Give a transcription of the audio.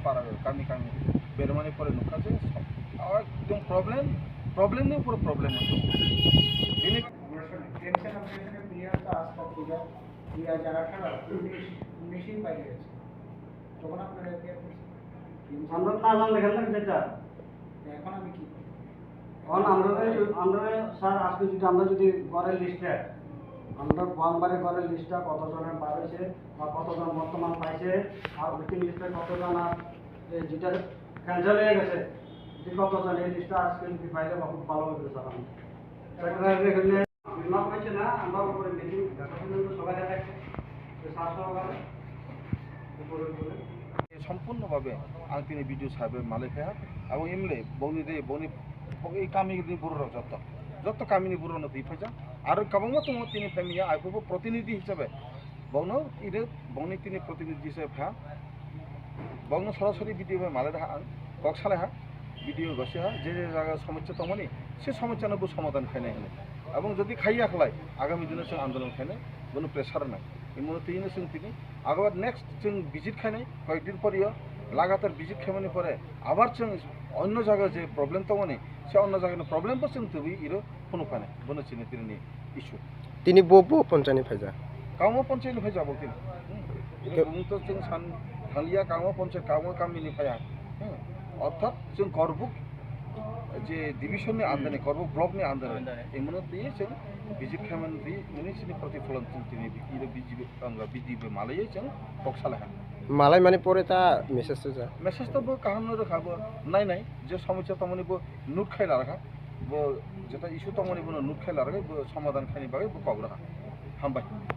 para kami bermani pore nuka je एकदम problem नहीं पूरा प्रॉब्लम है ini টেনশন অপারেশনের পিরিয়ড তো আজ তক কিয়া যারা খারাপ মেশিন পাই গেছে তখন আপনারা কি আমরা না জানলে কেন যেটা এখন আমি কি করব এখন আমরা স্যার আজকে যদি আমরা যদি ঘরের লিস্টে আমরা বারবারে ঘরের লিস্টটা কতজনের পাইছে বা কতজন বর্তমান পাইছে আর ওয়েটিং লিস্টে কতজন আর যেটা ক্যান্সেল হয়ে গেছে যে কতজন এই লিস্টটা আজকে যদি পাইলে খুব ভালো হবে স্যার আমি সেক্রেটারি এখানে বিমা পাইছে না আমরা উপরে মিটিং সবাই দেখা স্যার সহকারে সম্পূর্ণভাবে आं दिनै भिडिअ साबे मालिका এবং এমলে বনি এই কামিনি বড়রা যত কামিনি বড়রা দি ফাইজা আর কাবাংমা তো তিনি ফ্যামিলি আইফো প্রতিনিধি হিসাবে বনো ইরে বনি তিনি প্রতিনিধি হিসাবে ফা বনো সরাসরি ভিডিও মালে হা কক্সালে হা ভিডিও গসে হা যে জায়গা সমস্যা তমনি সে সমস্যা নব সমাধান খাইনে হলে এবং যদি খাইয়া খলাই আগামী দিনে जों আন্দোলন খাইনে কোনো প্রেসার নাই ইমনতেইনো जों তিনি আবার নেক্সট जों ভিজিট খাইনে কয়েকদিন পরেও লাগাতার ভিজিট খাইমানি পরে আবার जों অন্য জায়গায় যে প্রবলেম তমনি সে অন্য জায়গায় প্রবলেম তো जों তুই ইরো কোনো পানে বনো চিনি তিনি ইস্যু তিনি বো পঞ্চানি ফাইজা কামো পঞ্চায়েত ফাইজা বলতিন এবং তো जों सान थालिया कामो पञ्चायत कामो कामिनि फाया अर्थात जों करबुक जे डिविजननि आन्दारनि करबुक ब्लकनि आन्दार एमनो दिए जों भिजिट खालामनानै दि मुनिसिनि प्रतिफलन जों दिनै इरो बिजिबि आंगा बिजिबि मालायै जों बक्सालाहा मालाय माने परे ता मेसेज जा मेसेज तो काहामनो रखाबो नाय जे समस्या तमनि बो नुट खाइला रखा बो जेटा इस्यु तमनि बो नुट खाइला रखा बो समाधान खाइनि बागै बो पाव रखा हामबाय